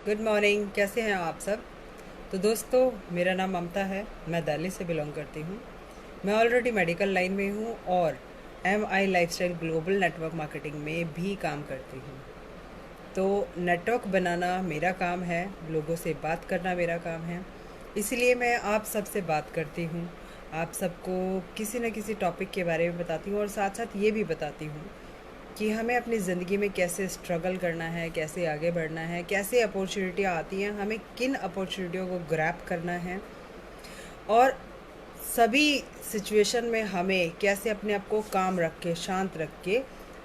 Good morning. कैसे हैं आप सब? तो दोस्तों, मेरा नाम ममता है। मैं दिल्ली से बिलोंग करती हूँ। मैं ऑलरेडी मेडिकल लाइन में हूँ और MI lifestyle global network marketing में भी काम करती हूँ। तो नेटवर्क बनाना मेरा काम है, लोगों से बात करना मेरा काम है। इसलिए मैं आप सबसे बात करती हूँ, आप सबको किसी न किसी टॉपिक के बारे में बताती हूँ और साथ साथ ये भी बताती हूँ कि हमें अपनी ज़िंदगी में कैसे स्ट्रगल करना है, कैसे आगे बढ़ना है, कैसे अपॉर्चुनिटियाँ आती हैं, हमें किन अपॉर्चुनिटियों को ग्रैब करना है और सभी सिचुएशन में हमें कैसे अपने आप को काम रख के, शांत रख के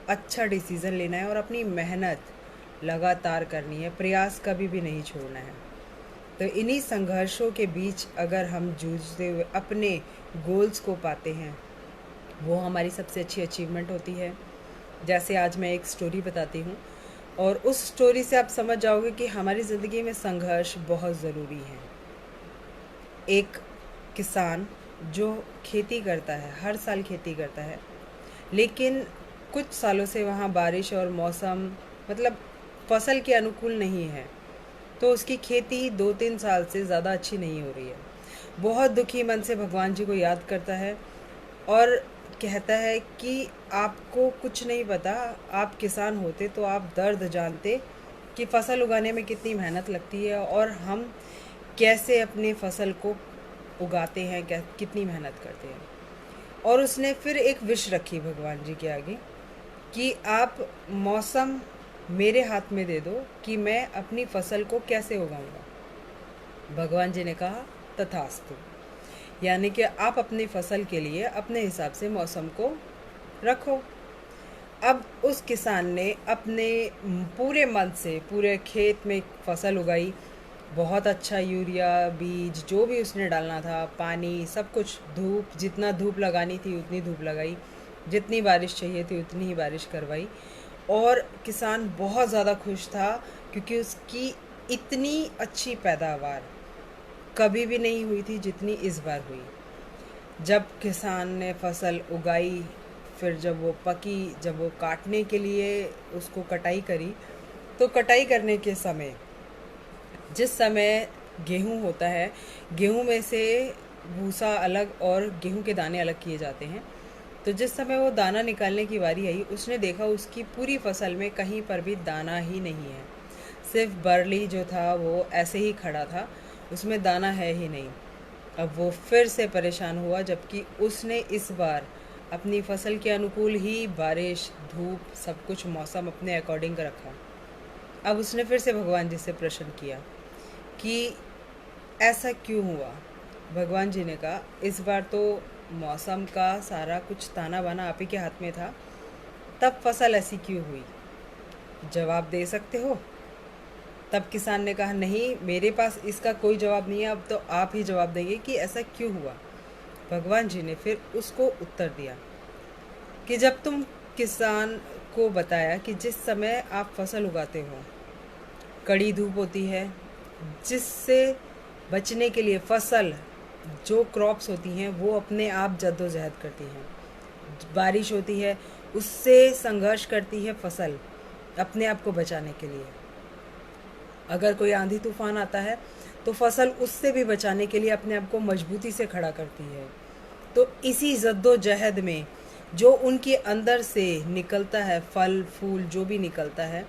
अच्छा डिसीज़न लेना है और अपनी मेहनत लगातार करनी है, प्रयास कभी भी नहीं छोड़ना है। तो इन्हीं संघर्षों के बीच अगर हम जूझते हुए अपने गोल्स को पाते हैं, वो हमारी सबसे अच्छी अचीवमेंट होती है। जैसे आज मैं एक स्टोरी बताती हूँ और उस स्टोरी से आप समझ जाओगे कि हमारी ज़िंदगी में संघर्ष बहुत ज़रूरी है। एक किसान जो खेती करता है, हर साल खेती करता है, लेकिन कुछ सालों से वहाँ बारिश और मौसम मतलब फसल के अनुकूल नहीं है, तो उसकी खेती 2-3 साल से ज़्यादा अच्छी नहीं हो रही है। बहुत दुखी मन से भगवान जी को याद करता है और कहता है कि आपको कुछ नहीं पता, आप किसान होते तो आप दर्द जानते कि फसल उगाने में कितनी मेहनत लगती है और हम कैसे अपने फसल को उगाते हैं, कितनी मेहनत करते हैं। और उसने फिर एक विश रखी भगवान जी के आगे कि आप मौसम मेरे हाथ में दे दो कि मैं अपनी फसल को कैसे उगाऊंगा। भगवान जी ने कहा तथास्तु, यानी कि आप अपनी फसल के लिए अपने हिसाब से मौसम को रखो। अब उस किसान ने अपने पूरे मन से पूरे खेत में फसल उगाई। बहुत अच्छा यूरिया, बीज, जो भी उसने डालना था, पानी, सब कुछ, धूप, जितना धूप लगानी थी उतनी धूप लगाई, जितनी बारिश चाहिए थी उतनी ही बारिश करवाई। और किसान बहुत ज़्यादा खुश था क्योंकि उसकी इतनी अच्छी पैदावार कभी भी नहीं हुई थी जितनी इस बार हुई। जब किसान ने फसल उगाई, फिर जब वो पकी, जब वो काटने के लिए उसको कटाई करी, तो कटाई करने के समय, जिस समय गेहूँ होता है, गेहूँ में से भूसा अलग और गेहूँ के दाने अलग किए जाते हैं। तो जिस समय वो दाना निकालने की बारी आई, उसने देखा उसकी पूरी फसल में कहीं पर भी दाना ही नहीं है। सिर्फ बरली जो था वो ऐसे ही खड़ा था, उसमें दाना है ही नहीं। अब वो फिर से परेशान हुआ, जबकि उसने इस बार अपनी फसल के अनुकूल ही बारिश, धूप, सब कुछ मौसम अपने अकॉर्डिंग रखा। अब उसने फिर से भगवान जी से प्रश्न किया कि ऐसा क्यों हुआ। भगवान जी ने कहा इस बार तो मौसम का सारा कुछ ताना बाना आप ही के हाथ में था, तब फसल ऐसी क्यों हुई, जवाब दे सकते हो? तब किसान ने कहा नहीं, मेरे पास इसका कोई जवाब नहीं है, अब तो आप ही जवाब देंगे कि ऐसा क्यों हुआ। भगवान जी ने फिर उसको उत्तर दिया कि जब तुम किसान को बताया कि जिस समय आप फसल उगाते हो कड़ी धूप होती है, जिससे बचने के लिए फसल, जो क्रॉप्स होती हैं वो अपने आप जद्दोजहद करती हैं। बारिश होती है, उससे संघर्ष करती है फसल अपने आप को बचाने के लिए। अगर कोई आंधी तूफान आता है तो फसल उससे भी बचाने के लिए अपने आप को मजबूती से खड़ा करती है। तो इसी जद्दोजहद में जो उनके अंदर से निकलता है, फल फूल जो भी निकलता है,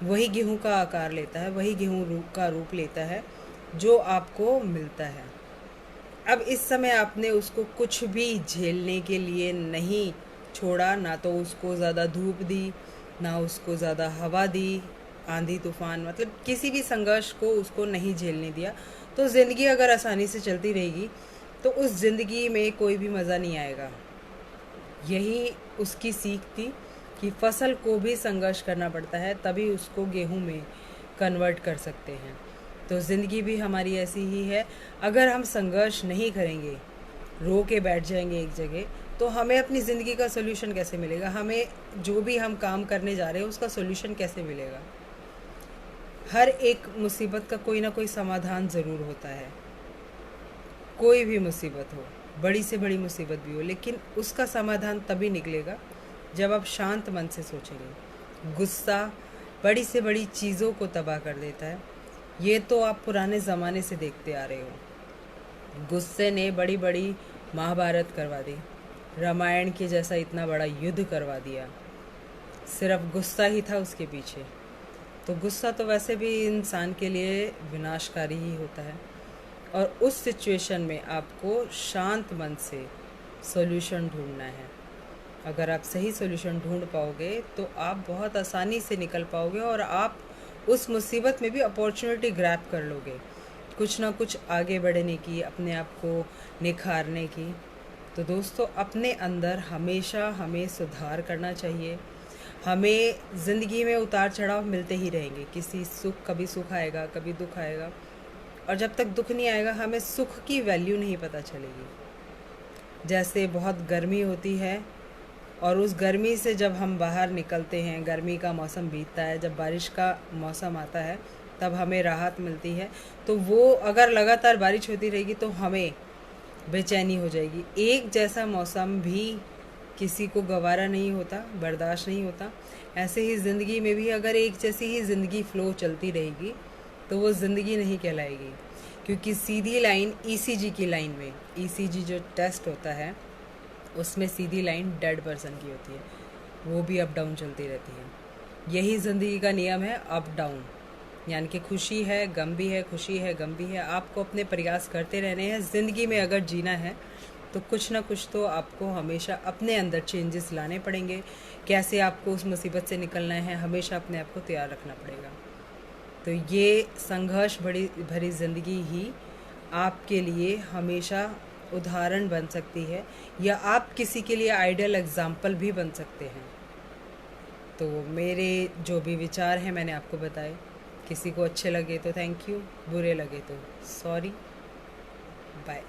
वही गेहूं का आकार लेता है, वही गेहूं का रूप लेता है जो आपको मिलता है। अब इस समय आपने उसको कुछ भी झेलने के लिए नहीं छोड़ा, ना तो उसको ज़्यादा धूप दी, ना उसको ज़्यादा हवा दी, आंधी तूफान, मतलब किसी भी संघर्ष को उसको नहीं झेलने दिया। तो ज़िंदगी अगर आसानी से चलती रहेगी तो उस ज़िंदगी में कोई भी मज़ा नहीं आएगा। यही उसकी सीख थी कि फसल को भी संघर्ष करना पड़ता है, तभी उसको गेहूं में कन्वर्ट कर सकते हैं। तो ज़िंदगी भी हमारी ऐसी ही है। अगर हम संघर्ष नहीं करेंगे, रो के बैठ जाएंगे एक जगह, तो हमें अपनी ज़िंदगी का सोल्यूशन कैसे मिलेगा? हमें जो भी हम काम करने जा रहे हैं उसका सोल्यूशन कैसे मिलेगा? हर एक मुसीबत का कोई ना कोई समाधान ज़रूर होता है। कोई भी मुसीबत हो, बड़ी से बड़ी मुसीबत भी हो, लेकिन उसका समाधान तभी निकलेगा जब आप शांत मन से सोचेंगे। गुस्सा बड़ी से बड़ी चीज़ों को तबाह कर देता है। ये तो आप पुराने ज़माने से देखते आ रहे हो। गुस्से ने बड़ी बड़ी महाभारत करवा दी, रामायण के जैसा इतना बड़ा युद्ध करवा दिया, सिर्फ गुस्सा ही था उसके पीछे। तो गुस्सा तो वैसे भी इंसान के लिए विनाशकारी ही होता है, और उस सिचुएशन में आपको शांत मन से सॉल्यूशन ढूंढना है। अगर आप सही सॉल्यूशन ढूंढ पाओगे तो आप बहुत आसानी से निकल पाओगे, और आप उस मुसीबत में भी अपॉर्चुनिटी ग्रैब कर लोगे, कुछ ना कुछ आगे बढ़ने की, अपने आप को निखारने की। तो दोस्तों, अपने अंदर हमेशा हमें सुधार करना चाहिए। हमें ज़िंदगी में उतार चढ़ाव मिलते ही रहेंगे, कभी सुख आएगा, कभी दुख आएगा, और जब तक दुख नहीं आएगा हमें सुख की वैल्यू नहीं पता चलेगी। जैसे बहुत गर्मी होती है, और उस गर्मी से जब हम बाहर निकलते हैं, गर्मी का मौसम बीतता है, जब बारिश का मौसम आता है तब हमें राहत मिलती है। तो वो अगर लगातार बारिश होती रहेगी तो हमें बेचैनी हो जाएगी। एक जैसा मौसम भी किसी को गवारा नहीं होता, बर्दाश्त नहीं होता। ऐसे ही ज़िंदगी में भी अगर एक जैसी ही ज़िंदगी फ़्लो चलती रहेगी तो वो ज़िंदगी नहीं कहलाएगी, क्योंकि सीधी लाइन ईसीजी की लाइन में, ईसीजी जो टेस्ट होता है उसमें सीधी लाइन डेड पर्सन की होती है, वो भी अप डाउन चलती रहती है। यही ज़िंदगी का नियम है, अप डाउन, यानी कि खुशी है, गम भी है, खुशी है, गम भी है। आपको अपने प्रयास करते रहने हैं। ज़िंदगी में अगर जीना है तो कुछ ना कुछ तो आपको हमेशा अपने अंदर चेंजेस लाने पड़ेंगे। कैसे आपको उस मुसीबत से निकलना है, हमेशा अपने आप को तैयार रखना पड़ेगा। तो ये संघर्ष भरी ज़िंदगी ही आपके लिए हमेशा उदाहरण बन सकती है, या आप किसी के लिए आइडियल एग्जाम्पल भी बन सकते हैं। तो मेरे जो भी विचार हैं मैंने आपको बताए। किसी को अच्छे लगे तो थैंक यू, बुरे लगे तो सॉरी, बाय।